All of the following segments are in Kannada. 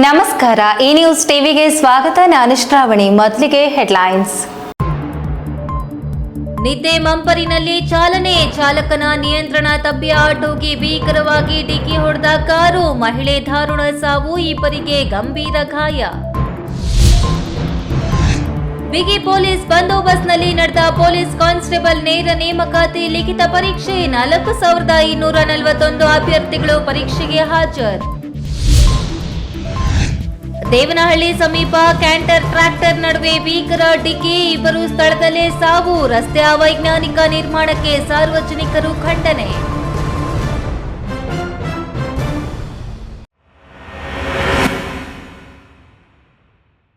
ನಮಸ್ಕಾರ, ಈ ನ್ಯೂಸ್ ಟಿವಿಗೆ ಸ್ವಾಗತ. ನಾನು ಶ್ರಾವಣಿ. ಮೊದಲಿಗೆ ಹೆಡ್ಲೈನ್ಸ್. ನಿದ್ದೆ ಮಂಪರಿನಲ್ಲಿ ಚಾಲನೆ, ಚಾಲಕನ ನಿಯಂತ್ರಣ ತಪ್ಪಿ ಆಟೋಗೆ ಭೀಕರವಾಗಿ ಡಿಕ್ಕಿ ಹೊಡೆದ ಕಾರು, ಮಹಿಳೆ ದಾರುಣ ಸಾವು, ಇಬ್ಬರಿಗೆ ಗಂಭೀರ ಗಾಯ. ಬಿಗಿ ಪೊಲೀಸ್ ಬಂದೋಬಸ್ತ್ನಲ್ಲಿ ನಡೆದ ಪೊಲೀಸ್ ಕಾನ್ಸ್ಟೇಬಲ್ ನೇರ ನೇಮಕಾತಿ ಲಿಖಿತ ಪರೀಕ್ಷೆ, 4241 ಅಭ್ಯರ್ಥಿಗಳು ಪರೀಕ್ಷೆಗೆ ಹಾಜರು. ದೇವನಹಳ್ಳಿ ಸಮೀಪ ಕ್ಯಾಂಟರ್ ಟ್ರ್ಯಾಕ್ಟರ್ ನಡುವೆ ಭೀಕರ ಡಿಕ್ಕಿ, ಇಬ್ಬರು ಸ್ಥಳದಲ್ಲೇ ಸಾವು, ರಸ್ತೆ ಅವೈಜ್ಞಾನಿಕ ನಿರ್ಮಾಣಕ್ಕೆ ಸಾರ್ವಜನಿಕರು ಖಂಡನೆ.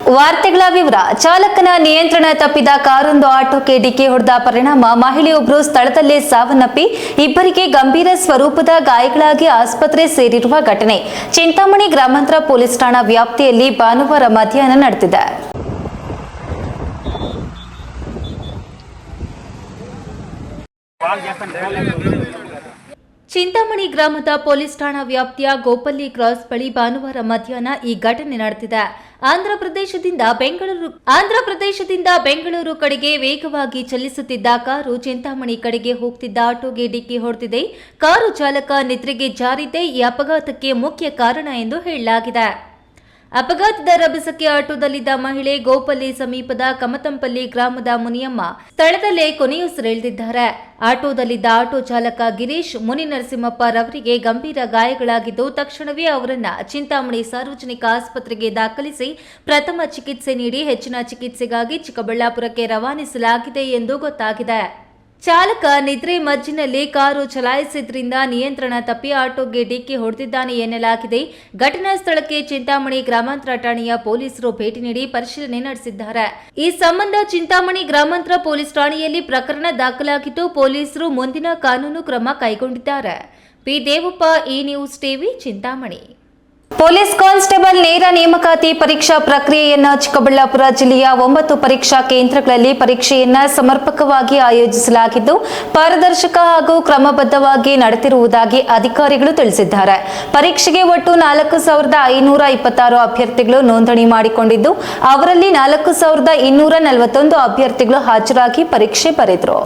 ವಾರ್ತೆಗಳ ವಿವರ. ಚಾಲಕನ ನಿಯಂತ್ರಣ ತಪ್ಪಿದ ಕಾರೊಂದು ಆಟೋಕ್ಕೆ ಡಿಕ್ಕಿ ಹೊಡೆದ ಪರಿಣಾಮ ಮಹಿಳೆಯೊಬ್ಬರು ಸ್ಥಳದಲ್ಲೇ ಸಾವನ್ನಪ್ಪಿ ಇಬ್ಬರಿಗೆ ಗಂಭೀರ ಸ್ವರೂಪದ ಗಾಯಗಳಾಗಿ ಆಸ್ಪತ್ರೆ ಸೇರಿರುವ ಘಟನೆ ಚಿಂತಾಮಣಿ ಗ್ರಾಮಾಂತರ ಪೊಲೀಸ್ ಠಾಣಾ ವ್ಯಾಪ್ತಿಯಲ್ಲಿ ಭಾನುವಾರ ಮಧ್ಯಾಹ್ನ ನಡೆದಿದೆ. ಚಿಂತಾಮಣಿ ಗ್ರಾಮದ ಪೊಲೀಸ್ ಠಾಣಾ ವ್ಯಾಪ್ತಿಯ ಗೋಪಲ್ಲಿ ಕ್ರಾಸ್ ಬಳಿ ಭಾನುವಾರ ಮಧ್ಯಾಹ್ನ ಈ ಘಟನೆ ನಡೆದಿದೆ. ಆಂಧ್ರ ಪ್ರದೇಶದಿಂದ ಬೆಂಗಳೂರು ಕಡೆಗೆ ವೇಗವಾಗಿ ಚಲಿಸುತ್ತಿದ್ದ ಕಾರು ಚಿಂತಾಮಣಿ ಕಡೆಗೆ ಹೋಗ್ತಿದ್ದ ಆಟೋಗೆ ಡಿಕ್ಕಿ ಹೊಡೆದಿದೆ. ಕಾರು ಚಾಲಕ ನಿದ್ರೆಗೆ ಜಾರಿದ್ದೇ ಈ ಅಪಘಾತಕ್ಕೆ ಮುಖ್ಯ ಕಾರಣ ಎಂದು ಹೇಳಲಾಗಿದೆ. ಅಪಘಾತದ ರಭಸಕ್ಕೆ ಆಟೋದಲ್ಲಿದ್ದ ಮಹಿಳೆ ಗೋಪಲ್ಲಿ ಸಮೀಪದ ಕಮತಂಪಲ್ಲಿ ಗ್ರಾಮದ ಮುನಿಯಮ್ಮ ಸ್ಥಳದಲ್ಲೇ ಕೊನೆಯುಸಿರೆಳೆದಿದ್ದಾರೆ. ಆಟೋದಲ್ಲಿದ್ದ ಆಟೋ ಚಾಲಕ ಗಿರೀಶ್ ಮುನಿನರಸಿಂಹಪ್ಪ ರವರಿಗೆ ಗಂಭೀರ ಗಾಯಗಳಾಗಿದ್ದು ತಕ್ಷಣವೇ ಅವರನ್ನ ಚಿಂತಾಮಣಿ ಸಾರ್ವಜನಿಕ ಆಸ್ಪತ್ರೆಗೆ ದಾಖಲಿಸಿ ಪ್ರಥಮ ಚಿಕಿತ್ಸೆ ನೀಡಿ ಹೆಚ್ಚಿನ ಚಿಕಿತ್ಸೆಗಾಗಿ ಚಿಕ್ಕಬಳ್ಳಾಪುರಕ್ಕೆ ರವಾನಿಸಲಾಗಿದೆ ಎಂದು ಗೊತ್ತಾಗಿದೆ. ಚಾಲಕ ನಿದ್ರೆ ಮಜ್ಜಿನಲ್ಲಿ ಕಾರು ಚಲಾಯಿಸಿದ್ರಿಂದ ನಿಯಂತ್ರಣ ತಪ್ಪಿ ಆಟೋಗೆ ಡಿಕ್ಕಿ ಹೊಡೆದಿದ್ದಾನೆ ಎನ್ನಲಾಗಿದೆ. ಘಟನಾ ಸ್ಥಳಕ್ಕೆ ಚಿಂತಾಮಣಿ ಗ್ರಾಮಾಂತರ ಠಾಣೆಯ ಪೊಲೀಸರು ಭೇಟಿ ನೀಡಿ ಪರಿಶೀಲನೆ ನಡೆಸಿದ್ದಾರೆ. ಈ ಸಂಬಂಧ ಚಿಂತಾಮಣಿ ಗ್ರಾಮಾಂತರ ಪೊಲೀಸ್ ಠಾಣೆಯಲ್ಲಿ ಪ್ರಕರಣ ದಾಖಲಾಗಿದ್ದು ಪೊಲೀಸರು ಮುಂದಿನ ಕಾನೂನು ಕ್ರಮ ಕೈಗೊಂಡಿದ್ದಾರೆ. ಪಿ ದೇವಪ್ಪ, ಈ news TV, Chintamani. Police constable ನೇರ ನೇಮಕಾತಿ ಪರೀಕ್ಷಾ ಪ್ರಕ್ರಿಯೆಯನ್ನು ಚಿಕ್ಕಬಳ್ಳಾಪುರ ಜಿಲ್ಲೆಯ 9 ಪರೀಕ್ಷಾ ಕೇಂದ್ರಗಳಲ್ಲಿ ಪರೀಕ್ಷೆಯನ್ನ ಸಮರ್ಪಕವಾಗಿ ಆಯೋಜಿಸಲಾಗಿದ್ದು ಪಾರದರ್ಶಕ ಹಾಗೂ ಕ್ರಮಬದ್ಧವಾಗಿ ನಡೆದಿರುವುದಾಗಿ ಅಧಿಕಾರಿಗಳು ತಿಳಿಸಿದ್ದಾರೆ. ಪರೀಕ್ಷೆಗೆ ಒಟ್ಟು 4526 ಅಭ್ಯರ್ಥಿಗಳು ನೋಂದಣಿ ಮಾಡಿಕೊಂಡಿದ್ದು ಅವರಲ್ಲಿ 4241 ಅಭ್ಯರ್ಥಿಗಳು ಹಾಜರಾಗಿ ಪರೀಕ್ಷೆ ಬರೆದರು.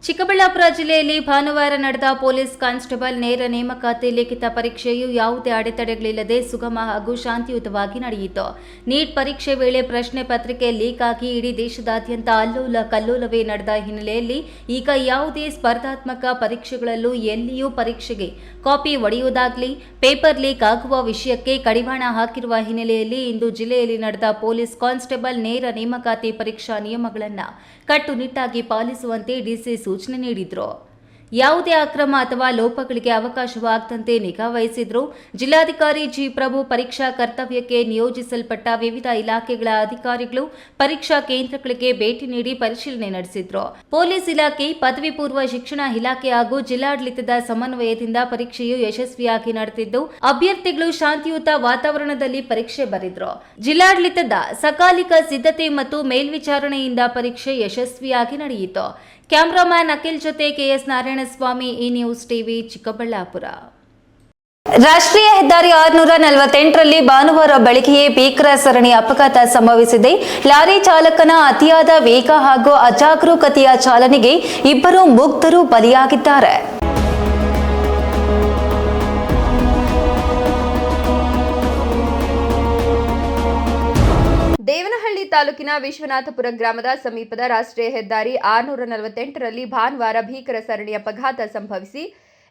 ಚಿಕ್ಕಬಳ್ಳಾಪುರ ಜಿಲ್ಲೆಯಲ್ಲಿ ಭಾನುವಾರ ನಡೆದ ಪೊಲೀಸ್ ಕಾನ್ಸ್ಟೇಬಲ್ ನೇರ ನೇಮಕಾತಿ ಲಿಖಿತ ಪರೀಕ್ಷೆಯು ಯಾವುದೇ ಅಡೆತಡೆಗಳಿಲ್ಲದೆ ಸುಗಮ ಹಾಗೂ ಶಾಂತಿಯುತವಾಗಿ ನಡೆಯಿತು. ನೀಟ್ ಪರೀಕ್ಷೆ ವೇಳೆ ಪ್ರಶ್ನೆ ಪತ್ರಿಕೆ ಲೀಕ್ ಆಗಿ ಇಡೀ ದೇಶದಾದ್ಯಂತ ಅಲ್ಲೋಲ ಕಲ್ಲೋಲವೇ ನಡೆದ ಹಿನ್ನೆಲೆಯಲ್ಲಿ ಈಗ ಯಾವುದೇ ಸ್ಪರ್ಧಾತ್ಮಕ ಪರೀಕ್ಷೆಗಳಲ್ಲೂ ಎಲ್ಲಿಯೂ ಪರೀಕ್ಷೆಗೆ ಕಾಪಿ ಒಡೆಯುವುದಾಗಲಿ ಪೇಪರ್ ಲೀಕ್ ಆಗುವ ವಿಷಯಕ್ಕೆ ಕಡಿವಾಣ ಹಾಕಿರುವ ಹಿನ್ನೆಲೆಯಲ್ಲಿ ಇಂದು ಜಿಲ್ಲೆಯಲ್ಲಿ ನಡೆದ ಪೊಲೀಸ್ ಕಾನ್ಸ್ಟೇಬಲ್ ನೇರ ನೇಮಕಾತಿ ಪರೀಕ್ಷಾ ನಿಯಮಗಳನ್ನು ಕಟ್ಟುನಿಟ್ಟಾಗಿ ಪಾಲಿಸುವಂತೆ ಡಿಸಿ ಸೂಚನೆ ನೀಡಿದ್ರು. ಯಾವುದೇ ಅಕ್ರಮ ಅಥವಾ ಲೋಪಗಳಿಗೆ ಅವಕಾಶವಾಗದಂತೆ ನಿಗಾ ವಹಿಸಿದ್ರು. ಜಿಲ್ಲಾಧಿಕಾರಿ ಜಿ ಪ್ರಭು ಪರೀಕ್ಷಾ ಕರ್ತವ್ಯಕ್ಕೆ ನಿಯೋಜಿಸಲ್ಪಟ್ಟ ವಿವಿಧ ಇಲಾಖೆಗಳ ಅಧಿಕಾರಿಗಳು ಪರೀಕ್ಷಾ ಕೇಂದ್ರಗಳಿಗೆ ಭೇಟಿ ನೀಡಿ ಪರಿಶೀಲನೆ ನಡೆಸಿದ್ರು. ಪೊಲೀಸ್ ಇಲಾಖೆ, ಪದವಿ ಪೂರ್ವ ಶಿಕ್ಷಣ ಇಲಾಖೆ ಹಾಗೂ ಜಿಲ್ಲಾಡಳಿತದ ಸಮನ್ವಯದಿಂದ ಪರೀಕ್ಷೆಯು ಯಶಸ್ವಿಯಾಗಿ ನಡೆದಿದ್ದು ಅಭ್ಯರ್ಥಿಗಳು ಶಾಂತಿಯುತ ವಾತಾವರಣದಲ್ಲಿ ಪರೀಕ್ಷೆ ಬರೆದ್ರು. ಜಿಲ್ಲಾಡಳಿತದ ಸಕಾಲಿಕ ಸಿದ್ಧತೆ ಮತ್ತು ಮೇಲ್ವಿಚಾರಣೆಯಿಂದ ಪರೀಕ್ಷೆ ಯಶಸ್ವಿಯಾಗಿ ನಡೆಯಿತು. ಕ್ಯಾಮರಾಮ್ಯಾನ್ ಅಖಿಲ್ ಜೊತೆ ಕೆಎಸ್ ನಾರಾಯಣಸ್ವಾಮಿ, ಈ ನ್ಯೂಸ್ ಟಿವಿ, ಚಿಕ್ಕಬಳ್ಳಾಪುರ. ರಾಷ್ಟ್ರೀಯ ಹೆದ್ದಾರಿ 648ರಲ್ಲಿ ಭಾನುವಾರ ಬೆಳಗ್ಗೆಯೇ ಭೀಕರ ಸರಣಿ ಅಪಘಾತ ಸಂಭವಿಸಿದೆ. ಲಾರಿ ಚಾಲಕನ ಅತಿಯಾದ ವೇಗ ಹಾಗೂ ಅಜಾಗರೂಕತೆಯ ಚಾಲನೆಗೆ ಇಬ್ಬರು ಮುಗ್ಧರು ಬಲಿಯಾಗಿದ್ದಾರೆ. ದೇವನಹಳ್ಳಿ ತಾಲೂಕಿನ ವಿಶ್ವನಾಥಪುರ ಗ್ರಾಮದ ಸಮೀಪದ ರಾಷ್ಟ್ರೀಯ ಹೆದ್ದಾರಿ 648ರಲ್ಲಿ ಭಾನುವಾರ ಭೀಕರ ಸರಣಿ ಅಪಘಾತ ಸಂಭವಿಸಿ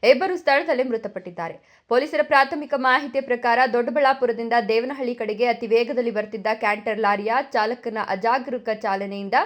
ಇಬ್ಬರು ಸ್ಥಳದಲ್ಲೇ ಮೃತಪಟ್ಟಿದ್ದಾರೆ. ಪೊಲೀಸರ ಪ್ರಾಥಮಿಕ ಮಾಹಿತಿ ಪ್ರಕಾರ ದೊಡ್ಡಬಳ್ಳಾಪುರದಿಂದ ದೇವನಹಳ್ಳಿ ಕಡೆಗೆ ಅತಿ ವೇಗದಲ್ಲಿ ಬರುತ್ತಿದ್ದ ಕ್ಯಾಂಟರ್ ಲಾರಿಯ ಚಾಲಕನ ಅಜಾಗರೂಕ ಚಾಲನೆಯಿಂದ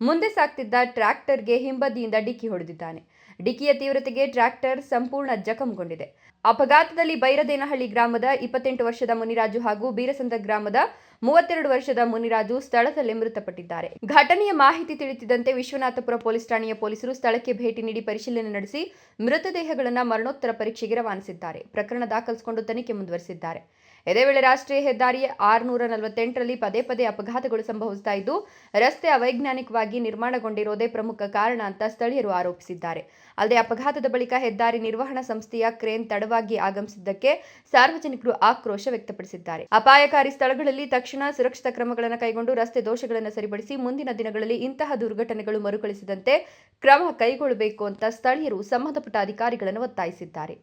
ಮುಂದೆ ಸಾಗ್ತಿದ್ದ ಟ್ರ್ಯಾಕ್ಟರ್ಗೆ ಹಿಂಬದಿಯಿಂದ ಡಿಕ್ಕಿ ಹೊಡೆದಿದ್ದಾನೆ. ಡಿಕ್ಕಿಯ ತೀವ್ರತೆಗೆ ಟ್ರ್ಯಾಕ್ಟರ್ ಸಂಪೂರ್ಣ ಜಖಂಗೊಂಡಿದೆ. ಅಪಘಾತದಲ್ಲಿ ಬೈರದೇನಹಳ್ಳಿ ಗ್ರಾಮದ 28 ವರ್ಷದ ಮುನಿರಾಜು ಹಾಗೂ ಬೀರಸಂದ್ರ ಗ್ರಾಮದ 32 ವರ್ಷದ ಮುನಿರಾಜು ಸ್ಥಳದಲ್ಲೇ ಮೃತಪಟ್ಟಿದ್ದಾರೆ. ಘಟನೆಯ ಮಾಹಿತಿ ತಿಳಿಸಿದಂತೆ ವಿಶ್ವನಾಥಪುರ ಪೊಲೀಸ್ ಠಾಣೆಯ ಪೊಲೀಸರು ಸ್ಥಳಕ್ಕೆ ಭೇಟಿ ನೀಡಿ ಪರಿಶೀಲನೆ ನಡೆಸಿ ಮೃತದೇಹಗಳನ್ನು ಮರಣೋತ್ತರ ಪರೀಕ್ಷೆಗೆ ರವಾನಿಸಿದ್ದಾರೆ. ಪ್ರಕರಣ ದಾಖಲಿಸಿಕೊಂಡು ತನಿಖೆ ಮುಂದುವರೆಸಿದ್ದಾರೆ. ಇದೇ ವೇಳೆ ರಾಷ್ಟ್ರೀಯ ಹೆದ್ದಾರಿ 648ರಲ್ಲಿ ಪದೇ ಪದೇ ಅಪಘಾತಗಳು ಸಂಭವಿಸ್ತಾ ಇದ್ದು, ರಸ್ತೆ ಅವೈಜ್ಞಾನಿಕವಾಗಿ ನಿರ್ಮಾಣಗೊಂಡಿರೋದೇ ಪ್ರಮುಖ ಕಾರಣ ಅಂತ ಸ್ಥಳೀಯರು ಆರೋಪಿಸಿದ್ದಾರೆ. ಅಲ್ಲದೆ ಅಪಘಾತದ ಬಳಿಕ ಹೆದ್ದಾರಿ ನಿರ್ವಹಣಾ ಸಂಸ್ಥೆಯ ಕ್ರೇನ್ ತಡವಾಗಿ ಆಗಮಿಸಿದ್ದಕ್ಕೆ ಸಾರ್ವಜನಿಕರು ಆಕ್ರೋಶ ವ್ಯಕ್ತಪಡಿಸಿದ್ದಾರೆ. ಅಪಾಯಕಾರಿ ಸ್ಥಳಗಳಲ್ಲಿ ತಕ್ಷಣ ಸುರಕ್ಷತಾ ಕ್ರಮಗಳನ್ನು ಕೈಗೊಂಡು ರಸ್ತೆ ದೋಷಗಳನ್ನು ಸರಿಪಡಿಸಿ ಮುಂದಿನ ದಿನಗಳಲ್ಲಿ ಇಂತಹ ದುರ್ಘಟನೆಗಳು ಮರುಕಳಿಸದಂತೆ ಕ್ರಮ ಕೈಗೊಳ್ಳಬೇಕು ಅಂತ ಸ್ಥಳೀಯರು ಸಂಬಂಧಪಟ್ಟ ಅಧಿಕಾರಿಗಳನ್ನು ಒತ್ತಾಯಿಸಿದ್ದಾರೆ.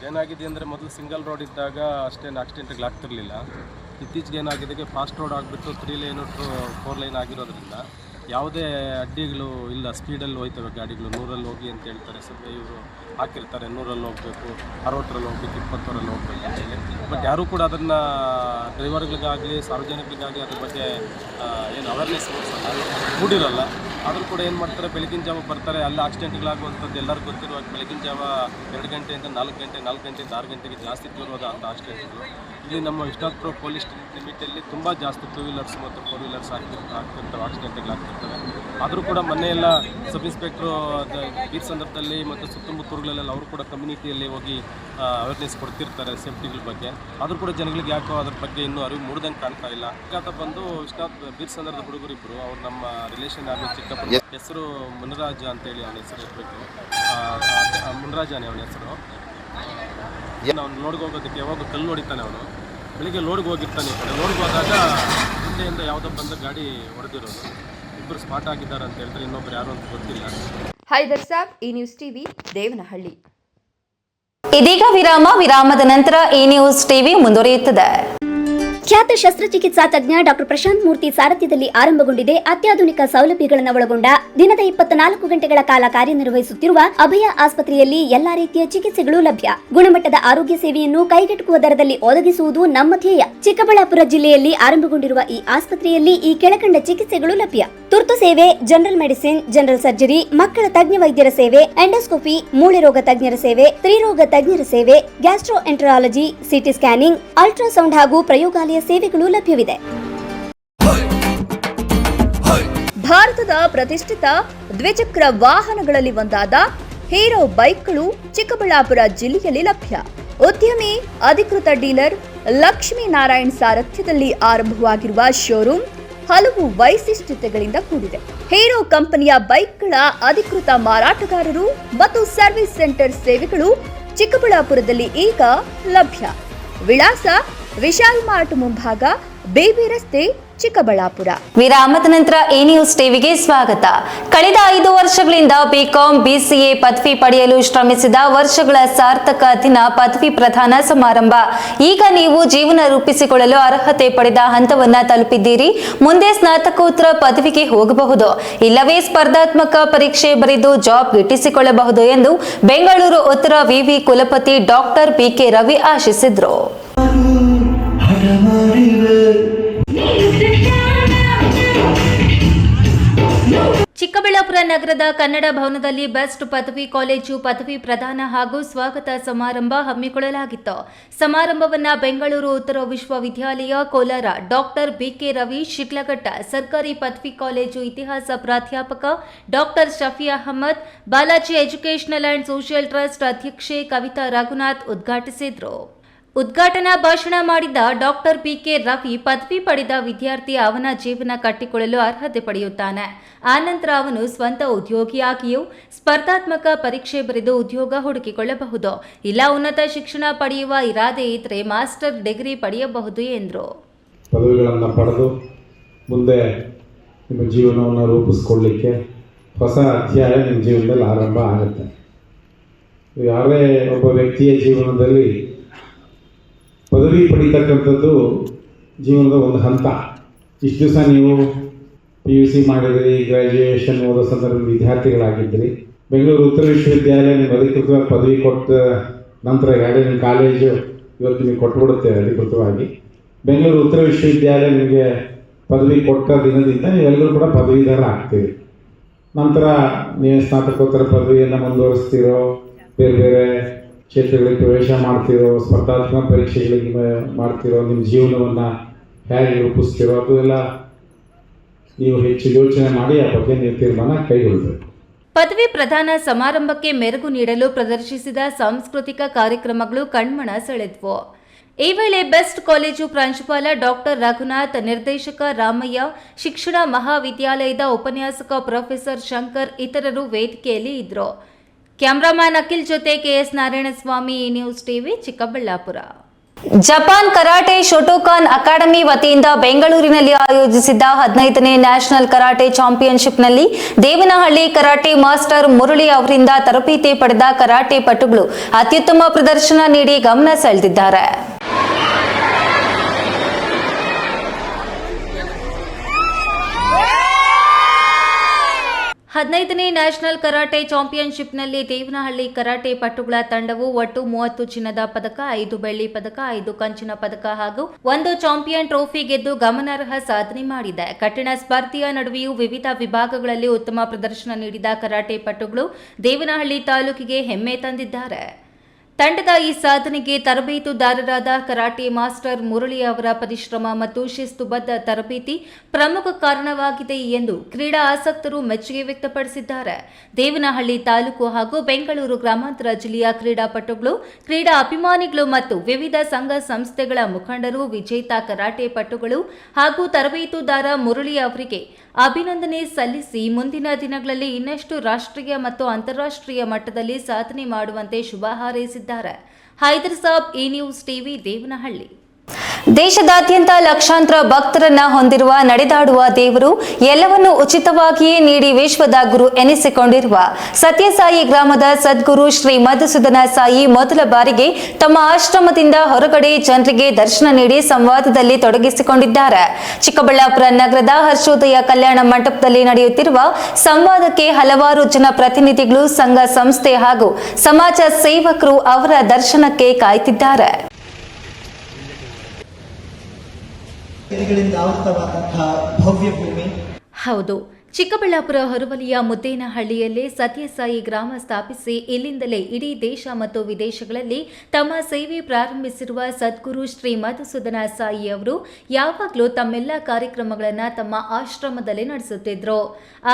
ಏನಾಗಿದೆ ಅಂದರೆ ಮೊದಲು ಸಿಂಗಲ್ ರೋಡ್ ಇದ್ದಾಗ ಅಷ್ಟೇನು ಆಕ್ಸಿಡೆಂಟ್ಗಳಾಗ್ತಿರ್ಲಿಲ್ಲ. ಇತ್ತೀಚೆಗೆ ಏನಾಗಿದೆ ಫಾಸ್ಟ್ ರೋಡ್ ಆಗಿಬಿಟ್ಟು 3 ಲೈನ್ 4 ಲೈನ್ ಆಗಿರೋದ್ರಿಂದ ಯಾವುದೇ ಅಡ್ಡಿಗಳು ಇಲ್ಲ. ಸ್ಪೀಡಲ್ಲಿ ಹೋಯ್ತವೆ ಗಾಡಿಗಳು. 100ರಲ್ಲಿ ಹೋಗಿ ಅಂತ ಹೇಳ್ತಾರೆ. ಸ್ವಲ್ಪ ಇವರು ಹಾಕಿರ್ತಾರೆ 100ರಲ್ಲಿ ಹೋಗಬೇಕು, 60ರಲ್ಲಿ ಹೋಗ್ಬೇಕು, 20ರಲ್ಲಿ ಹೋಗ್ಬೇಕು ಅಂತೇಳಿ. ಬಟ್ ಯಾರೂ ಕೂಡ ಅದನ್ನು ಡ್ರೈವರ್ಗಳಿಗಾಗಲಿ ಸಾರ್ವಜನಿಕರಿಗಾಗಲಿ ಅದ್ರ ಬಗ್ಗೆ ಏನು ಅವೇರ್ನೆಸ್ ಮೂಡಿರಲ್ಲ. ಆದರೂ ಕೂಡ ಏನು ಮಾಡ್ತಾರೆ, ಬೆಳಗಿನ ಜಾವ ಬರ್ತಾರೆ. ಅಲ್ಲಿ ಆಕ್ಸಿಡೆಂಟ್ಗಳಾಗುವಂಥದ್ದು ಎಲ್ಲರಿಗೂ ಗೊತ್ತಿರುವಾಗ ಬೆಳಗಿನ ಜಾವ 2 ಗಂಟೆಯಿಂದ 4 ಗಂಟೆ, 4 ಗಂಟೆಯಿಂದ 6 ಗಂಟೆಗೆ ಜಾಸ್ತಿ ಇರೋದು ಅಂಥ ಆಕ್ಸಿಡೆಂಟ್ಗಳು. ಇಲ್ಲಿ ನಮ್ಮ ವಿಶ್ವನಾಥಪುರ ಪೊಲೀಸ್ ಲಿಮಿಟಲ್ಲಿ ತುಂಬ ಜಾಸ್ತಿ 2 ವೀಲರ್ಸ್ ಮತ್ತು 4 ವೀಲರ್ಸ್ ಆಗ್ತಿರ್ತವೆ, ಆಕ್ಸಿಡೆಂಟ್ಗಳಾಗ್ತಿರ್ತವೆ. ಆದರೂ ಕೂಡ ಮೊನ್ನೆಯೆಲ್ಲ ಸಬ್ ಇನ್ಸ್ಪೆಕ್ಟ್ರು ಈ ಸಂದರ್ಭದಲ್ಲಿ ಮತ್ತು ಸುತ್ತಮುತ್ತೂರುಗಳಲ್ಲೆಲ್ಲ ಅವರು ಕೂಡ ಕಮ್ಯುನಿಟಿಯಲ್ಲಿ ಹೋಗಿ ಅವೇರ್ನೆಸ್ ಕೊಡ್ತಿರ್ತಾರೆ ಸೇಫ್ಟಿಗಳ ಬಗ್ಗೆ. ಆದರೂ ಕೂಡ ಜನಗಳಿಗೆ ಯಾಕೋ ಅದ್ರ ಬಗ್ಗೆ ಇನ್ನೂ ಅರಿವು ಮೂಡ್ದಂಗೆ ಕಾಣ್ತಾ ಇಲ್ಲ. ಅಪಘಾತ ಬಂದು ಬೀರ್ ಸಂದರ್ಭದ ಹುಡುಗರಿಬ್ಬರು, ಅವ್ರು ನಮ್ಮ ರಿಲೇಷನ್ ಆಗಿ ಚಿಕ್ಕಪ್ಪ, ಹೆಸರು ಮುನಿರಾಜ ಅಂತೇಳಿ ಅವನ ಹೆಸರು ಇರಬೇಕು. ಮುನಿರಾಜನೇ ಅವನ ಹೆಸರು. ಅವ್ನು ಲೋಡ್ಗೆ ಹೋಗೋದಕ್ಕೆ ಯಾವಾಗ ಕಲ್ಲು ಹೊಡಿತಾನೆ. ಅವನು ಬೆಳಿಗ್ಗೆ ಲೋಡ್ಗೆ ಹೋಗಿರ್ತಾನೆ. ಲೋಡ್ಗೆ ಹೋದಾಗ ಹಿಂದೆಯಿಂದ ಯಾವುದೋ ಬಂದ ಗಾಡಿ ಹೊಡೆದಿರೋದು. ಇಬ್ಬರು ಸ್ಪಾಟ್ ಆಗಿದ್ದಾರೆ ಅಂತ ಹೇಳಿದ್ರೆ, ಇನ್ನೊಬ್ರು ಯಾರು ಅಂತ ಗೊತ್ತಿಲ್ಲ. ಹೈದರ್ ಸಾಬ್, ಈ ನ್ಯೂಸ್ ಟಿವಿ, ದೇವನಹಳ್ಳಿ. ಇದೀಗ ವಿರಾಮದ ನಂತರ ಈ ನ್ಯೂಸ್ ಟಿವಿ ಮುಂದುವರಿಯುತ್ತದೆ. ಖ್ಯಾತ ಶಸ್ತ್ರಚಿಕಿತ್ಸಾ ತಜ್ಞ ಡಾಕ್ಟರ್ ಪ್ರಶಾಂತ್ ಮೂರ್ತಿ ಸಾರಥ್ಯದಲ್ಲಿ ಆರಂಭಗೊಂಡಿದೆ ಅತ್ಯಾಧುನಿಕ ಸೌಲಭ್ಯಗಳನ್ನು ಒಳಗೊಂಡ ದಿನದ 24 ಗಂಟೆಗಳ ಕಾಲ ಕಾರ್ಯನಿರ್ವಹಿಸುತ್ತಿರುವ ಅಭಯ ಆಸ್ಪತ್ರೆಯಲ್ಲಿ ಎಲ್ಲಾ ರೀತಿಯ ಚಿಕಿತ್ಸೆಗಳು ಲಭ್ಯ. ಗುಣಮಟ್ಟದ ಆರೋಗ್ಯ ಸೇವೆಯನ್ನು ಕೈಗೆಟುಕುವ ದರದಲ್ಲಿ ಒದಗಿಸುವುದು ನಮ್ಮ ಧ್ಯೇಯ. ಚಿಕ್ಕಬಳ್ಳಾಪುರ ಜಿಲ್ಲೆಯಲ್ಲಿ ಆರಂಭಗೊಂಡಿರುವ ಈ ಆಸ್ಪತ್ರೆಯಲ್ಲಿ ಈ ಕೆಳಕಂಡ ಚಿಕಿತ್ಸೆಗಳು ಲಭ್ಯ: ತುರ್ತು ಸೇವೆ, ಜನರಲ್ ಮೆಡಿಸಿನ್, ಜನರಲ್ ಸರ್ಜರಿ, ಮಕ್ಕಳ ತಜ್ಞ ವೈದ್ಯರ ಸೇವೆ, ಎಂಡೋಸ್ಕೋಪಿ, ಮೂಳೆ ರೋಗ ತಜ್ಞರ ಸೇವೆ, ಸ್ತ್ರೀರೋಗ ತಜ್ಞರ ಸೇವೆ, gastro enterology, CT scanning, ultrasound ಹಾಗೂ ಪ್ರಯೋಗಾಲಯ ಸೇವೆಗಳು ಲಭ್ಯವಿದೆ. ಭಾರತದ ಪ್ರತಿಷ್ಠಿತ ದ್ವಿಚಕ್ರ ವಾಹನಗಳಲ್ಲಿ ಒಂದಾದ ಹೀರೋ ಬೈಕ್ಗಳು ಚಿಕ್ಕಬಳ್ಳಾಪುರ ಜಿಲ್ಲೆಯಲ್ಲಿ ಲಭ್ಯ. ಉದ್ಯಮಿ ಅಧಿಕೃತ ಡೀಲರ್ ಲಕ್ಷ್ಮೀನಾರಾಯಣ್ ಸಾರಥ್ಯದಲ್ಲಿ ಆರಂಭವಾಗಿರುವ ಶೋರೂಮ್ ಹಲವು ವೈಶಿಷ್ಟ್ಯತೆಗಳಿಂದ ಕೂಡಿದೆ. ಹೀರೋ ಕಂಪನಿಯ ಬೈಕ್ಗಳ ಅಧಿಕೃತ ಮಾರಾಟಗಾರರು ಮತ್ತು ಸರ್ವಿಸ್ ಸೆಂಟರ್ ಸೇವೆಗಳು ಚಿಕ್ಕಬಳ್ಳಾಪುರದಲ್ಲಿ ಈಗ ಲಭ್ಯ. ವಿಳಾಸ: ವಿಶಾಲ್ ಮಾರ್ಟ್ ಮುಂಭಾಗ, ಬೇಬಿ ರಸ್ತೆ, ಚಿಕ್ಕಬಳ್ಳಾಪುರ. ವಿರಾಮದ ನಂತರ ಈ ನ್ಯೂಸ್ ಟಿವಿಗೆ ಸ್ವಾಗತ. ಕಳೆದ 5 ವರ್ಷಗಳಿಂದ ಬಿಕಾಂ ಬಿಸಿಎ ಪದವಿ ಪಡೆಯಲು ಶ್ರಮಿಸಿದ ವರ್ಷಗಳ ಸಾರ್ಥಕ ದಿನ ಪದವಿ ಪ್ರದಾನ ಸಮಾರಂಭ. ಈಗ ನೀವು ಜೀವನ ರೂಪಿಸಿಕೊಳ್ಳಲು ಅರ್ಹತೆ ಪಡೆದ ಹಂತವನ್ನ ತಲುಪಿದ್ದೀರಿ. ಮುಂದೆ ಸ್ನಾತಕೋತ್ತರ ಪದವಿಗೆ ಹೋಗಬಹುದು, ಇಲ್ಲವೇ ಸ್ಪರ್ಧಾತ್ಮಕ ಪರೀಕ್ಷೆ ಬರೆದು ಜಾಬ್ ಗಿಟ್ಟಿಸಿಕೊಳ್ಳಬಹುದು ಎಂದು ಬೆಂಗಳೂರು ಉತ್ತರ ವಿವಿ ಕುಲಪತಿ ಡಾಕ್ಟರ್ ಬಿಕೆ ರವಿ ಆಶಿಸಿದ್ರು. ಚಿಕ್ಕಬಳ್ಳಾಪುರ ನಗರದ ಕನ್ನಡ ಭವನದಲ್ಲಿ ಬೆಸ್ಟ್ ಪದವಿ ಕಾಲೇಜು ಪದವಿ ಪ್ರದಾನ ಹಾಗೂ ಸ್ವಾಗತ ಸಮಾರಂಭ ಹಮ್ಮಿಕೊಳ್ಳಲಾಗಿತ್ತು. ಸಮಾರಂಭವನ್ನು ಬೆಂಗಳೂರು ಉತ್ತರ ವಿಶ್ವವಿದ್ಯಾಲಯ, ಕೋಲಾರ ಡಾಕ್ಟರ್ ಬಿಕೆ ರವಿ ಶಿಡ್ಲಘಟ್ಟ ಸರ್ಕಾರಿ ಪದವಿ ಕಾಲೇಜು ಇತಿಹಾಸ ಪ್ರಾಧ್ಯಾಪಕ doctor Shafi Ahmed, Balaji educational and social trust ಅಧ್ಯಕ್ಷೆ ಕವಿತಾ ರಘುನಾಥ್ ಉದ್ಘಾಟಿಸಿದರು. ಉದ್ಘಾಟನಾ ಭಾಷಣ ಮಾಡಿದ ಡಾಕ್ಟರ್ ಬಿಕೆ ರವಿ, ಪದವಿ ಪಡೆದ ವಿದ್ಯಾರ್ಥಿ ಅವನ ಜೀವನ ಕಟ್ಟಿಕೊಳ್ಳಲು ಅರ್ಹತೆ ಪಡೆಯುತ್ತಾನೆ. ಆನಂತರ ಅವನು ಸ್ವಂತ ಉದ್ಯೋಗಿಯಾಗಿಯೂ ಸ್ಪರ್ಧಾತ್ಮಕ ಪರೀಕ್ಷೆ ಬರೆದು ಉದ್ಯೋಗ ಹುಡುಕಿಕೊಳ್ಳಬಹುದು. ಇಲ್ಲ ಉನ್ನತ ಶಿಕ್ಷಣ ಪಡೆಯುವ ಇರಾದೆ ಇದ್ದರೆ ಮಾಸ್ಟರ್ ಡಿಗ್ರಿ ಪಡೆಯಬಹುದು ಎಂದರು. ಪದವಿಗಳನ್ನು ಪಡೆದು ಮುಂದೆ ನಿಮ್ಮ ಜೀವನವನ್ನು ರೂಪಿಸ್ಕೊಳ್ಳಿಕ್ಕೆ ಹೊಸ ಅಧ್ಯಾಯ ನಿಮ್ಮ ಜೀವನದಲ್ಲಿ ಆರಂಭ ಆಗುತ್ತೆ. ಯಾರೇ ಒಬ್ಬ ವ್ಯಕ್ತಿಯ ಜೀವನದಲ್ಲಿ ಪದವಿ ಪಡೀತಕ್ಕಂಥದ್ದು ಜೀವನದ ಒಂದು ಹಂತ. ಇಷ್ಟು ದಿವಸ ನೀವು PUC ಮಾಡಿದ್ರಿ, ಗ್ರ್ಯಾಜುಯೇಷನ್ ಓದೋ ಸಂದರ್ಭದಲ್ಲಿ ವಿದ್ಯಾರ್ಥಿಗಳಾಗಿದ್ದಿರಿ. ಬೆಂಗಳೂರು ಉತ್ತರ ವಿಶ್ವವಿದ್ಯಾಲಯ ನಿಮ್ಗೆ ಅಧಿಕೃತವಾಗಿ ಪದವಿ ಕೊಟ್ಟ ನಂತರ ಈಗಾಗಲೇ ನಿಮ್ಮ ಕಾಲೇಜು ಇವತ್ತು ನಿಮಗೆ ಕೊಟ್ಬಿಡುತ್ತೆ ಅಧಿಕೃತವಾಗಿ. ಬೆಂಗಳೂರು ಉತ್ತರ ವಿಶ್ವವಿದ್ಯಾಲಯ ನಿಮಗೆ ಪದವಿ ಕೊಟ್ಟ ದಿನದಿಂದ ನೀವೆಲ್ಲರೂ ಕೂಡ ಪದವೀಧರ ಆಗ್ತೀರಿ. ನಂತರ ನೀವು ಸ್ನಾತಕೋತ್ತರ ಪದವಿಯನ್ನು ಮುಂದುವರಿಸ್ತೀರೋ, ಬೇರೆ ಬೇರೆ ಕ್ಷೇತ್ರಗಳಿಗೆ ಪ್ರವೇಶ ಮಾಡ್ತಿರೋ, ಸ್ಪರ್ಧಾತ್ಮಕ ಪರೀಕ್ಷೆಗಳಿಗೆ ಮಾಡ್ತಿರೋ, ನಿಮ್ಮ ಜೀವನವನ್ನು ಹೇಗೆ ರೂಪಿಸ್ತಿರೋ ಅದು ಎಲ್ಲ ನೀವು ಹೆಚ್ಚು ಯೋಚನೆ ಮಾಡಿ ಆ ಬಗ್ಗೆ ನೀವು ತೀರ್ಮಾನ ಕೈಗೊಳ್ಳಬೇಕು. ಪದವಿ ಪ್ರದಾನ ಸಮಾರಂಭಕ್ಕೆ ಮೆರುಗು ನೀಡಲು ಪ್ರದರ್ಶಿಸಿದ ಸಾಂಸ್ಕೃತಿಕ ಕಾರ್ಯಕ್ರಮಗಳು ಕಣ್ಮನ ಸೆಳೆದ್ವು. ಈ ವೇಳೆ ಬೆಸ್ಟ್ ಕಾಲೇಜು ಪ್ರಾಂಶುಪಾಲ ಡಾಕ್ಟರ್ ರಘುನಾಥ್, ನಿರ್ದೇಶಕ ರಾಮಯ್ಯ, ಶಿಕ್ಷಣ ಮಹಾವಿದ್ಯಾಲಯದ ಉಪನ್ಯಾಸಕ ಪ್ರೊಫೆಸರ್ ಶಂಕರ್ ಇತರರು ವೇದಿಕೆಯಲ್ಲಿ ಇದ್ದರು. ಕ್ಯಾಮರಾಮ್ಯಾನ್ ಅಖಿಲ್ ಜೊತೆ KS Narayanaswamy, news TV, Chikkaballapur. Japan karate Shotokan academy ವತಿಯಿಂದ ಬೆಂಗಳೂರಿನಲ್ಲಿ ಆಯೋಜಿಸಿದ್ದ 15ನೇ ನ್ಯಾಷನಲ್ ಕರಾಟೆ ಚಾಂಪಿಯನ್ಶಿಪ್ನಲ್ಲಿ ದೇವನಹಳ್ಳಿ ಕರಾಟೆ ಮಾಸ್ಟರ್ ಮುರಳಿ ಅವರಿಂದ ತರಬೇತಿ ಪಡೆದ ಕರಾಟೆ ಪಟುಗಳು ಅತ್ಯುತ್ತಮ ಪ್ರದರ್ಶನ ನೀಡಿ ಗಮನ ಸೆಳೆದಿದ್ದಾರೆ. 15ನೇ ನ್ಯಾಷನಲ್ ಕರಾಟೆ ಚಾಂಪಿಯನ್ಶಿಪ್ನಲ್ಲಿ ದೇವನಹಳ್ಳಿ ಕರಾಟೆ ಪಟುಗಳ ತಂಡವು ಒಟ್ಟು 30 ಚಿನ್ನದ ಪದಕ, 5 ಬೆಳ್ಳಿ ಪದಕ, 5 ಕಂಚಿನ ಪದಕ ಹಾಗೂ 1 ಚಾಂಪಿಯನ್ ಟ್ರೋಫಿ ಗೆದ್ದು ಗಮನಾರ್ಹ ಸಾಧನೆ ಮಾಡಿದೆ. ಕಠಿಣ ಸ್ಪರ್ಧೆಯ ನಡುವೆಯೂ ವಿವಿಧ ವಿಭಾಗಗಳಲ್ಲಿ ಉತ್ತಮ ಪ್ರದರ್ಶನ ನೀಡಿದ ಕರಾಟೆ ಪಟುಗಳು ದೇವನಹಳ್ಳಿ ತಾಲೂಕಿಗೆ ಹೆಮ್ಮೆ ತಂದಿದ್ದಾರೆ. ತಂಡದ ಈ ಸಾಧನೆಗೆ ತರಬೇತುದಾರರಾದ ಕರಾಟೆ ಮಾಸ್ಟರ್ ಮುರಳಿ ಅವರ ಪರಿಶ್ರಮ ಮತ್ತು ಶಿಸ್ತುಬದ್ಧ ತರಬೇತಿ ಪ್ರಮುಖ ಕಾರಣವಾಗಿದೆ ಎಂದು ಕ್ರೀಡಾ ಆಸಕ್ತರು ಮೆಚ್ಚುಗೆ ವ್ಯಕ್ತಪಡಿಸಿದ್ದಾರೆ. ದೇವನಹಳ್ಳಿ ತಾಲೂಕು ಹಾಗೂ ಬೆಂಗಳೂರು ಗ್ರಾಮಾಂತರ ಜಿಲ್ಲೆಯ ಕ್ರೀಡಾಪಟುಗಳು, ಕ್ರೀಡಾ ಅಭಿಮಾನಿಗಳು ಮತ್ತು ವಿವಿಧ ಸಂಘ ಸಂಸ್ಥೆಗಳ ಮುಖಂಡರು ವಿಜೇತ ಕರಾಟೆ ಪಟುಗಳು ಹಾಗೂ ತರಬೇತುದಾರ ಮುರಳಿ ಅವರಿಗೆ ಅಭಿನಂದನೆ ಸಲ್ಲಿಸಿ ಮುಂದಿನ ದಿನಗಳಲ್ಲಿ ಇನ್ನಷ್ಟು ರಾಷ್ಟ್ರೀಯ ಮತ್ತು ಅಂತಾರಾಷ್ಟ್ರೀಯ ಮಟ್ಟದಲ್ಲಿ ಸಾಧನೆ ಮಾಡುವಂತೆ ಶುಭ ಹಾರೈಸಿದ್ದಾರೆ. ಹೈದರ್ ಸಾಬ್, ಈ ನ್ಯೂಸ್ ಟಿವಿ, ದೇವನಹಳ್ಳಿ. ದೇಶದಾದ್ಯಂತ ಲಕ್ಷಾಂತರ ಭಕ್ತರನ್ನ ಹೊಂದಿರುವ ನಡೆದಾಡುವ ದೇವರು ಎಲ್ಲವನ್ನೂ ಉಚಿತವಾಗಿಯೇ ನೀಡಿ ವಿಶ್ವದ ಗುರು ಎನಿಸಿಕೊಂಡಿರುವ ಸತ್ಯಸಾಯಿ ಗ್ರಾಮದ ಸದ್ಗುರು ಶ್ರೀ ಮಧುಸೂದನ ಸಾಯಿ ಮೊದಲ ಬಾರಿಗೆ ತಮ್ಮ ಆಶ್ರಮದಿಂದ ಹೊರಗಡೆ ಜನರಿಗೆ ದರ್ಶನ ನೀಡಿ ಸಂವಾದದಲ್ಲಿ ತೊಡಗಿಸಿಕೊಂಡಿದ್ದಾರೆ. ಚಿಕ್ಕಬಳ್ಳಾಪುರ ನಗರದ ಹರ್ಷೋದಯ ಕಲ್ಯಾಣ ಮಂಟಪದಲ್ಲಿ ನಡೆಯುತ್ತಿರುವ ಸಂವಾದಕ್ಕೆ ಹಲವಾರು ಜನಪ್ರತಿನಿಧಿಗಳು, ಸಂಘ ಸಂಸ್ಥೆ ಹಾಗೂ ಸಮಾಜ ಸೇವಕರು ಅವರ ದರ್ಶನಕ್ಕೆ ಕಾಯ್ತಿದ್ದಾರೆ. ಹೌದು, ಚಿಕ್ಕಬಳ್ಳಾಪುರ ಹೊರವಲಯ ಮುದ್ದೇನಹಳ್ಳಿಯಲ್ಲೇ ಸತ್ಯಸಾಯಿ ಗ್ರಾಮ ಸ್ಥಾಪಿಸಿ ಇಲ್ಲಿಂದಲೇ ಇಡೀ ದೇಶ ಮತ್ತು ವಿದೇಶಗಳಲ್ಲಿ ತಮ್ಮ ಸೇವೆ ಪ್ರಾರಂಭಿಸಿರುವ ಸದ್ಗುರು ಶ್ರೀ ಮಧುಸೂದನ ಸಾಯಿ ಅವರು ಯಾವಾಗಲೂ ತಮ್ಮೆಲ್ಲ ಕಾರ್ಯಕ್ರಮಗಳನ್ನು ತಮ್ಮ ಆಶ್ರಮದಲ್ಲೇ ನಡೆಸುತ್ತಿದ್ರು.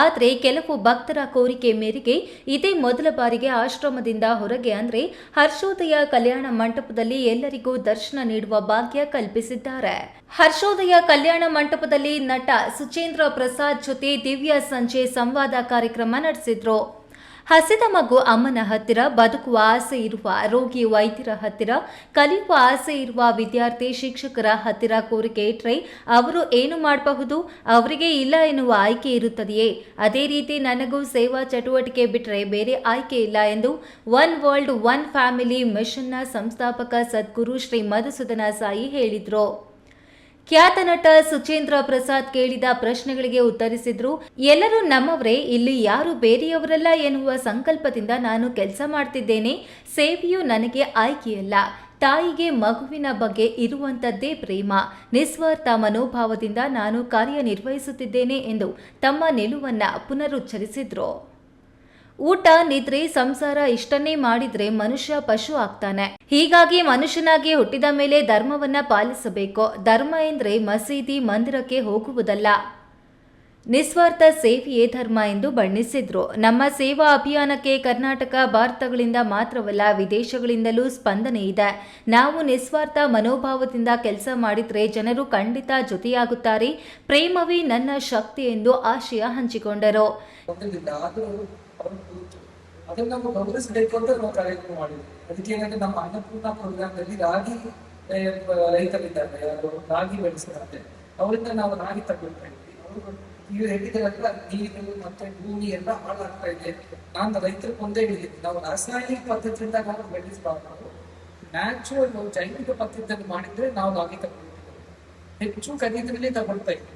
ಆದರೆ ಕೆಲವು ಭಕ್ತರ ಕೋರಿಕೆ ಮೇರೆಗೆ ಇದೇ ಮೊದಲ ಬಾರಿಗೆ ಆಶ್ರಮದಿಂದ ಹೊರಗೆ ಅಂದರೆ ಹರ್ಷೋದಯ ಕಲ್ಯಾಣ ಮಂಟಪದಲ್ಲಿ ಎಲ್ಲರಿಗೂ ದರ್ಶನ ನೀಡುವ ಭಾಗ್ಯ ಕಲ್ಪಿಸಿದ್ದಾರೆ. ಹರ್ಷೋದಯ ಕಲ್ಯಾಣ ಮಂಟಪದಲ್ಲಿ ನಟ ಸುಚೇಂದ್ರ ಪ್ರಸಾದ್ ಜೊತೆ ದಿವ್ಯ ಸಂಜೆ ಸಂವಾದ ಕಾರ್ಯಕ್ರಮ ನಡೆಸಿದ್ರು. ಹಸಿದ ಮಗು ಅಮ್ಮನ ಹತ್ತಿರ, ಬದುಕುವ ಆಸೆ ಇರುವ ರೋಗಿ ವೈದ್ಯರ ಹತ್ತಿರ, ಕಲಿಯುವ ಆಸೆ ಇರುವ ವಿದ್ಯಾರ್ಥಿ ಶಿಕ್ಷಕರ ಹತ್ತಿರ ಕೋರಿಕೆ ಇಟ್ಟರೆ ಅವರು ಏನು ಮಾಡಬಹುದು? ಅವರಿಗೆ ಇಲ್ಲ ಎನ್ನುವ ಆಯ್ಕೆ ಇರುತ್ತದೆಯೇ? ಅದೇ ರೀತಿ ನನಗೂ ಸೇವಾ ಚಟುವಟಿಕೆ ಬಿಟ್ಟರೆ ಬೇರೆ ಆಯ್ಕೆ ಇಲ್ಲ ಎಂದು ಒನ್ ವರ್ಲ್ಡ್ ಒನ್ ಫ್ಯಾಮಿಲಿ ಮಿಷನ್ನ ಸಂಸ್ಥಾಪಕ ಸದ್ಗುರು ಶ್ರೀ ಮಧುಸೂದನ ಸಾಯಿ ಹೇಳಿದರು. ಖ್ಯಾತ ನಟ ಸುಚೇಂದ್ರ ಪ್ರಸಾದ್ ಕೇಳಿದ ಪ್ರಶ್ನೆಗಳಿಗೆ ಉತ್ತರಿಸಿದ್ರು. ಎಲ್ಲರೂ ನಮ್ಮವರೇ, ಇಲ್ಲಿ ಯಾರು ಬೇರೆಯವರಲ್ಲ ಎನ್ನುವ ಸಂಕಲ್ಪದಿಂದ ನಾನು ಕೆಲಸ ಮಾಡ್ತಿದ್ದೇನೆ. ಸೇವೆಯು ನನಗೆ ಆಯ್ಕೆಯಲ್ಲ. ತಾಯಿಗೆ ಮಗುವಿನ ಬಗ್ಗೆ ಇರುವಂಥದ್ದೇ ಪ್ರೇಮ, ನಿಸ್ವಾರ್ಥ ಮನೋಭಾವದಿಂದ ನಾನು ಕಾರ್ಯನಿರ್ವಹಿಸುತ್ತಿದ್ದೇನೆ ಎಂದು ತಮ್ಮ ನಿಲುವನ್ನ ಪುನರುಚ್ಚರಿಸಿದ್ರು. ಊಟ, ನಿದ್ರೆ, ಸಂಸಾರ ಇಷ್ಟನ್ನೇ ಮಾಡಿದ್ರೆ ಮನುಷ್ಯ ಪಶು ಆಗ್ತಾನೆ. ಹೀಗಾಗಿ ಮನುಷ್ಯನಾಗಿ ಹುಟ್ಟಿದ ಮೇಲೆ ಧರ್ಮವನ್ನ ಪಾಲಿಸಬೇಕು. ಧರ್ಮ ಎಂದ್ರೆ ಮಸೀದಿ, ಮಂದಿರಕ್ಕೆ ಹೋಗುವುದಲ್ಲ, ನಿಸ್ವಾರ್ಥ ಸೇವೆಯೇ ಧರ್ಮ ಎಂದು ಬಣ್ಣಿಸಿದ್ರು. ನಮ್ಮ ಸೇವಾ ಅಭಿಯಾನಕ್ಕೆ ಕರ್ನಾಟಕ, ಭಾರತಗಳಿಂದ ಮಾತ್ರವಲ್ಲ ವಿದೇಶಗಳಿಂದಲೂ ಸ್ಪಂದನೆ ಇದೆ. ನಾವು ನಿಸ್ವಾರ್ಥ ಮನೋಭಾವದಿಂದ ಕೆಲಸ ಮಾಡಿದ್ರೆ ಜನರು ಖಂಡಿತ ಜೊತೆಯಾಗುತ್ತಾರೆ. ಪ್ರೇಮವೇ ನನ್ನ ಶಕ್ತಿ ಎಂದು ಆಶಯ ಹಂಚಿಕೊಂಡರು. ಅದನ್ನು ನಾವು ಗೌರವಿಸಬೇಕು ಅಂತ ನಾವು ಕಾರ್ಯಕ್ರಮ ಮಾಡಿದ್ವಿ. ಅದಕ್ಕೆ ಏನಂದ್ರೆ ನಮ್ಮ ಅನ್ನಪೂರ್ಣ ಪ್ರೋಗ್ರಾಮ್ನಲ್ಲಿ ರಾಗಿ ರೈತರಿದ್ದಾರೆ, ಯಾರು ರಾಗಿ ಬೆಳೆಸ್ತಾರೆ, ಅವರಿಂದ ನಾವು ರಾಗಿ ತಗೊಳ್ತಾ ಇದ್ವಿ. ಅವರು ಇವ್ರು ಹೇಳಿದಾರಲ್ಲ, ನೀರು ಮತ್ತೆ ಭೂಮಿ ಎಲ್ಲ ಹಾಳಾಗ್ತಾ ಇದೆ. ನಾನು ರೈತರಿಗೆ ಒಂದೇ ಹೇಳಿದ್ದೀನಿ, ನಾವು ರಾಸಾಯನಿಕ ಪದ್ಧತಿಯಿಂದ ನಾವು ಬೆಳೆಸಬಾರ್ದು, ನ್ಯಾಚುರಲ್ ಜೈವಿಕ ಪದ್ಧತಿಯಲ್ಲಿ ಮಾಡಿದ್ರೆ ನಾವು ರಾಗಿ ತಗೊಳ್ತೀವಿ. ಹೆಚ್ಚು ಖರೀದಿನಲ್ಲಿ ತಗೊಳ್ತಾ ಇದ್ವಿ.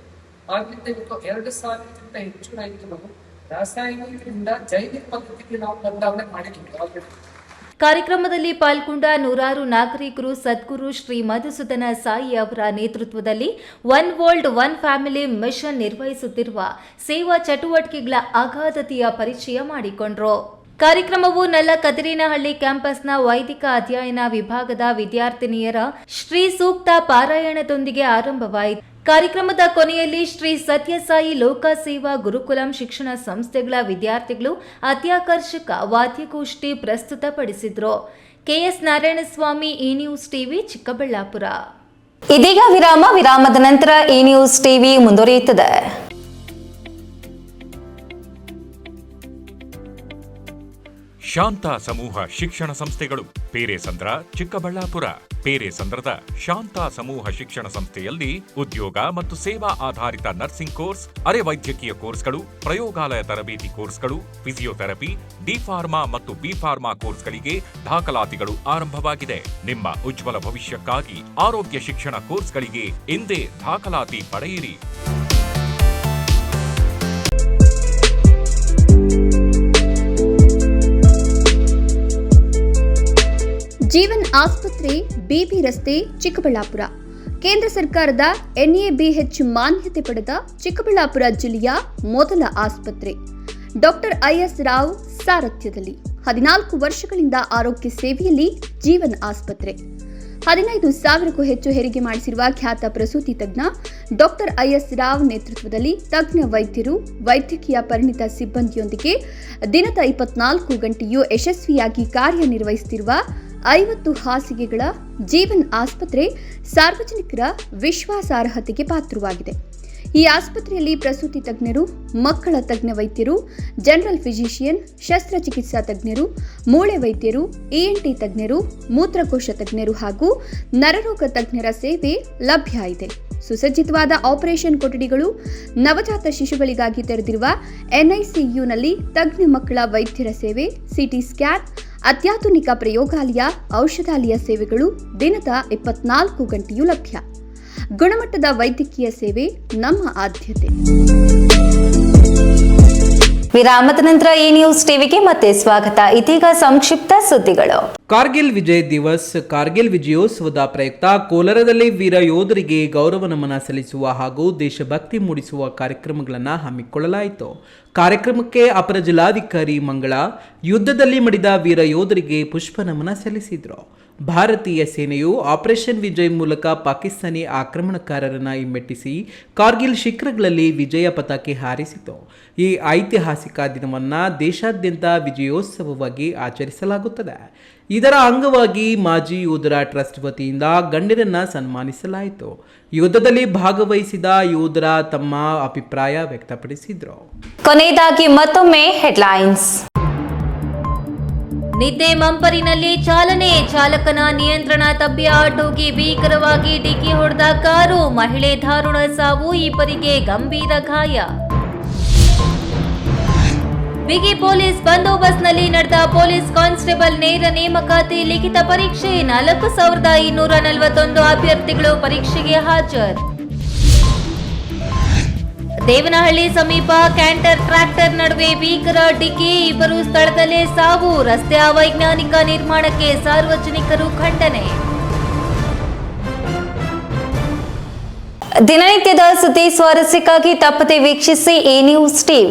ಆದ್ರಿಂದ ಇವತ್ತು 2,000ಕ್ಕಿಂತ ಹೆಚ್ಚು ರೈತರು ರಾಸಾಯನಿಕದಿಂದ ಜೈವಿಕ ಪದ್ಧತಿಗೆ ನಾವು ಬದಲಾವಣೆ ಮಾಡಿದ್ದೀವಿ. ಕಾರ್ಯಕ್ರಮದಲ್ಲಿ ಪಾಲ್ಗೊಂಡ ನೂರಾರು ನಾಗರಿಕರು ಸದ್ಗುರು ಶ್ರೀ ಮಧುಸೂದನ ಸಾಯಿ ಅವರ ನೇತೃತ್ವದಲ್ಲಿ one world one family mission ನಿರ್ವಹಿಸುತ್ತಿರುವ ಸೇವಾ ಚಟುವಟಿಕೆಗಳ ಅಗಾಧತೆಯ ಪರಿಚಯ ಮಾಡಿಕೊಂಡರು. ಕಾರ್ಯಕ್ರಮವು ನಲ್ಲಕದಿರೇನಹಳ್ಳಿ ಕ್ಯಾಂಪಸ್ನ ವೈದಿಕ ಅಧ್ಯಯನ ವಿಭಾಗದ ವಿದ್ಯಾರ್ಥಿನಿಯರ ಶ್ರೀ ಸೂಕ್ತ ಪಾರಾಯಣದೊಂದಿಗೆ ಆರಂಭವಾಯಿತು. ಕಾರ್ಯಕ್ರಮದ ಕೊನೆಯಲ್ಲಿ ಶ್ರೀ ಸತ್ಯಸಾಯಿ ಲೋಕ ಸೇವಾ ಗುರುಕುಲಂ ಶಿಕ್ಷಣ ಸಂಸ್ಥೆಗಳ ವಿದ್ಯಾರ್ಥಿಗಳು ಅತ್ಯಾಕರ್ಷಕ ವಾದ್ಯಗೋಷ್ಠಿ ಪ್ರಸ್ತುತಪಡಿಸಿದರು. KS Narayanaswamy, E news TV, Chikkaballapur. ಇದೀಗ ವಿರಾಮದ ನಂತರ ಇ ನ್ಯೂಸ್ ಟಿವಿ ಮುಂದುವರಿಯುತ್ತದೆ. ಶಾಂತ ಸಮೂಹ ಶಿಕ್ಷಣ ಸಂಸ್ಥೆಗಳು ಪೇರೆಸಂದ್ರ, ಚಿಕ್ಕಬಳ್ಳಾಪುರ. ಪೇರೆಸಂದ್ರದ ಶಾಂತ ಸಮೂಹ ಶಿಕ್ಷಣ ಸಂಸ್ಥೆಯಲ್ಲಿ ಉದ್ಯೋಗ ಮತ್ತು ಸೇವಾ ಆಧಾರಿತ ನರ್ಸಿಂಗ್ ಕೋರ್ಸ್, ಅರೆ ವೈದ್ಯಕೀಯ ಕೋರ್ಸ್ಗಳು, ಪ್ರಯೋಗಾಲಯ ತರಬೇತಿ ಕೋರ್ಸ್ಗಳು, ಫಿಸಿಯೋಥೆರಪಿ, ಡಿ ಫಾರ್ಮಾ ಮತ್ತು ಬಿ ಫಾರ್ಮಾ ಕೋರ್ಸ್ಗಳಿಗೆ ದಾಖಲಾತಿಗಳು ಆರಂಭವಾಗಿದೆ. ನಿಮ್ಮ ಉಜ್ವಲ ಭವಿಷ್ಯಕ್ಕಾಗಿ ಆರೋಗ್ಯ ಶಿಕ್ಷಣ ಕೋರ್ಸ್ಗಳಿಗೆ ಇಂದೇ ದಾಖಲಾತಿ ಪಡೆಯಿರಿ. ಜೀವನ್ ಆಸ್ಪತ್ರೆ, ಬಿಬಿ ರಸ್ತೆ, ಚಿಕ್ಕಬಳ್ಳಾಪುರ. ಕೇಂದ್ರ ಸರ್ಕಾರದ NABH ಮಾನ್ಯತೆ ಪಡೆದ ಚಿಕ್ಕಬಳ್ಳಾಪುರ ಜಿಲ್ಲೆಯ ಮೊದಲ ಆಸ್ಪತ್ರೆ. ಡಾಕ್ಟರ್ IS ರಾವ್ ಸಾರಥ್ಯದಲ್ಲಿ 14 ವರ್ಷಗಳಿಂದ ಆರೋಗ್ಯ ಸೇವೆಯಲ್ಲಿ ಜೀವನ್ ಆಸ್ಪತ್ರೆ. 15,000ಕ್ಕೂ ಹೆಚ್ಚು ಹೆರಿಗೆ ಮಾಡಿಸಿರುವ ಖ್ಯಾತ ಪ್ರಸೂತಿ ತಜ್ಞ ಡಾಕ್ಟರ್ IS ರಾವ್ ನೇತೃತ್ವದಲ್ಲಿ ತಜ್ಞ ವೈದ್ಯರು, ವೈದ್ಯಕೀಯ ಪರಿಣಿತ ಸಿಬ್ಬಂದಿಯೊಂದಿಗೆ ದಿನದ 24 ಗಂಟೆಯೂ ಯಶಸ್ವಿಯಾಗಿ ಕಾರ್ಯನಿರ್ವಹಿಸುತ್ತಿರುವ 50 ಹಾಸಿಗೆಗಳ ಜೀವನ್ ಆಸ್ಪತ್ರೆ ಸಾರ್ವಜನಿಕರ ವಿಶ್ವಾಸಾರ್ಹತೆಗೆ ಪಾತ್ರವಾಗಿದೆ. ಈ ಆಸ್ಪತ್ರೆಯಲ್ಲಿ ಪ್ರಸೂತಿ ತಜ್ಞರು, ಮಕ್ಕಳ ತಜ್ಞ ವೈದ್ಯರು, ಜನರಲ್ ಫಿಸಿಷಿಯನ್, ಶಸ್ತ್ರಚಿಕಿತ್ಸಾ ತಜ್ಞರು, ಮೂಳೆ ವೈದ್ಯರು, ENT ತಜ್ಞರು, ಮೂತ್ರಕೋಶ ತಜ್ಞರು ಹಾಗೂ ನರರೋಗ ತಜ್ಞರ ಸೇವೆ ಲಭ್ಯ ಇದೆ. ಸುಸಜ್ಜಿತವಾದ ಆಪರೇಷನ್ ಕೊಠಡಿಗಳು, ನವಜಾತ ಶಿಶುಗಳಿಗಾಗಿ ತೆರೆದಿರುವ NICUನಲ್ಲಿ ತಜ್ಞ ಮಕ್ಕಳ ವೈದ್ಯರ ಸೇವೆ, CT ಸ್ಕ್ಯಾನ್, ಅತ್ಯಾಧುನಿಕ ಪ್ರಯೋಗಾಲಯ, ಔಷಧಾಲಯ ಸೇವೆಗಳು ದಿನದ 24 ಗಂಟೆಯೂ ಲಭ್ಯ. ಗುಣಮಟ್ಟದ ವೈದ್ಯಕೀಯ ಸೇವೆ ನಮ್ಮ ಆದ್ಯತೆ. ವಿರಾಮದ ನಂತರ ಈ ನ್ಯೂಸ್ ಟಿವಿಗೆ ಮತ್ತೆ ಸ್ವಾಗತ. ಇದೀಗ ಸಂಕ್ಷಿಪ್ತ ಸುದ್ದಿಗಳು. ಕಾರ್ಗಿಲ್ ವಿಜಯ್ ದಿವಸ್, ಕಾರ್ಗಿಲ್ ವಿಜಯೋತ್ಸವದ ಪ್ರಯುಕ್ತ ಕೋಲಾರದಲ್ಲಿ ವೀರ ಯೋಧರಿಗೆ ಗೌರವ ನಮನ ಸಲ್ಲಿಸುವ ಹಾಗೂ ದೇಶಭಕ್ತಿ ಮೂಡಿಸುವ ಕಾರ್ಯಕ್ರಮಗಳನ್ನು ಹಮ್ಮಿಕೊಳ್ಳಲಾಯಿತು. ಕಾರ್ಯಕ್ರಮಕ್ಕೆ ಅಪರ ಜಿಲ್ಲಾಧಿಕಾರಿ ಮಂಗಳ ಯುದ್ಧದಲ್ಲಿ ಮಡಿದ ವೀರ ಯೋಧರಿಗೆ ಪುಷ್ಪ ನಮನ ಸಲ್ಲಿಸಿದರು. ಭಾರತೀಯ ಸೇನೆಯು ಆಪರೇಷನ್ ವಿಜಯ್ ಮೂಲಕ ಪಾಕಿಸ್ತಾನಿ ಆಕ್ರಮಣಕಾರರನ್ನು ಹಿಮ್ಮೆಟ್ಟಿಸಿ ಕಾರ್ಗಿಲ್ ಶಿಖರಗಳಲ್ಲಿ ವಿಜಯ ಪತಾಕೆ ಹಾರಿಸಿತು. ಈ ಐತಿಹಾಸಿಕ ದಿನವನ್ನು ದೇಶಾದ್ಯಂತ ವಿಜಯೋತ್ಸವವಾಗಿ ಆಚರಿಸಲಾಗುತ್ತದೆ. ಇದರ ಅಂಗವಾಗಿ ಮಾಜಿ ಯೋಧರ ಟ್ರಸ್ಟ್ ವತಿಯಿಂದ ಗಣ್ಯರನ್ನ ಸನ್ಮಾನಿಸಲಾಯಿತು. ಯುದ್ಧದಲ್ಲಿ ಭಾಗವಹಿಸಿದ ಯೋಧರ ತಮ್ಮ ಅಭಿಪ್ರಾಯ ವ್ಯಕ್ತಪಡಿಸಿದರು. ಕೊನೆಯದಾಗಿ ಮತ್ತೊಮ್ಮೆ ಹೆಡ್ಲೈನ್ಸ್. ನಿದ್ದೆ ಮಂಪರಿನಲ್ಲಿ ಚಾಲನೆ, ಚಾಲಕನ ನಿಯಂತ್ರಣ ತಪ್ಪಿ ಆಟೋಗೆ ಭೀಕರವಾಗಿ ಡಿಕ್ಕಿ ಹೊಡೆದ ಕಾರು, ಮಹಿಳೆ ದಾರುಣ ಸಾವು, ಇಬ್ಬರಿಗೆ ಗಂಭೀರ ಗಾಯ. ಬಿಗಿ ಪೊಲೀಸ್ ಬಂದೋಬಸ್ತ್ನಲ್ಲಿ ನಡೆದ ಪೊಲೀಸ್ ಕಾನ್ಸ್ಟೇಬಲ್ ನೇರ ನೇಮಕಾತಿ ಲಿಖಿತ ಪರೀಕ್ಷೆ, 4,241 ಅಭ್ಯರ್ಥಿಗಳು ಪರೀಕ್ಷೆಗೆ ಹಾಜರು. ದೇವನಹಳ್ಳಿ ಸಮೀಪ ಕ್ಯಾಂಟರ್ ಟ್ರ್ಯಾಕ್ಟರ್ ನಡುವೆ ಭೀಕರ ಡಿಕ್ಕಿ, ಇಬ್ಬರು ಸ್ಥಳದಲ್ಲೇ ಸಾವು, ರಸ್ತೆ ಅವೈಜ್ಞಾನಿಕ ನಿರ್ಮಾಣಕ್ಕೆ ಸಾರ್ವಜನಿಕರು ಖಂಡನೆ. ದಿನನಿತ್ಯದ ಸುದ್ದಿ ಸ್ವಾರಸ್ಯಕ್ಕಾಗಿ ತಪ್ಪದೆ ವೀಕ್ಷಿಸಿ ಈ ನ್ಯೂಸ್ ಟಿವಿ.